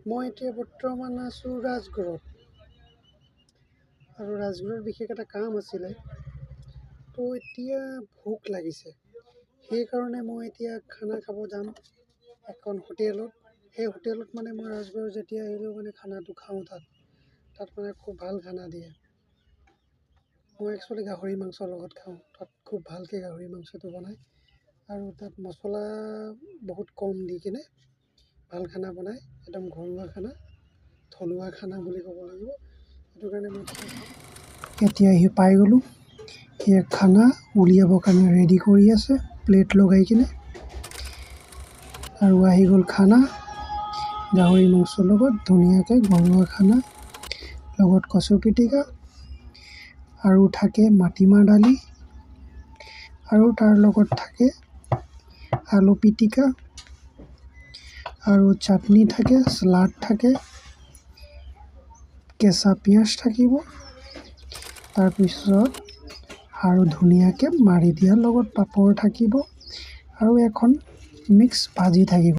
মই এতিয়া বৰ্তমান আছোঁ ৰাজগড়ত আৰু ৰাজগড়ত বিশেষ এটা কাম আছিলে। তো এতিয়া ভোক লাগিছে, সেইকাৰণে মই এতিয়া খানা খাব যাম এখন হোটেলত। সেই হোটেলত মানে মই ৰাজগড় যেতিয়া আহিলেও মানে খানাটো খাওঁ তাত মানে খুব ভাল খানা দিয়ে। মই একচুৱেলি গাহৰি মাংসৰ লগত খাওঁ, তাত খুব ভালকৈ গাহৰি মাংসটো বনায় আৰু তাত মছলা বহুত কম দি কিনে ভাল খানা বনায়, একদম ঘৰুৱা খানা, থলুৱা খানা বুলি ক'ব লাগিব। সেইটো কাৰণে মই এতিয়া আহি পাই গ'লোঁ। সেয়া খানা উলিয়াবৰ কাৰণে ৰেডি কৰি আছে প্লেট লগাই কিনে, আৰু আহি গ'ল খানা গাহৰি মাংসৰ লগত, ধুনীয়াকৈ ঘৰুৱা খানা লগত কচু পিটিকা আৰু থাকে মাটিমাহ দালি আৰু তাৰ লগত থাকে আলু পিটিকা আৰু চাটনি থাকে, চালাড থাকে, কেঁচা পিঁয়াজ থাকিব, তাৰপিছত আৰু ধুনীয়াকৈ মাৰি দিয়াৰ লগত পাপৰ থাকিব আৰু এখন মিক্স ভাজি থাকিব।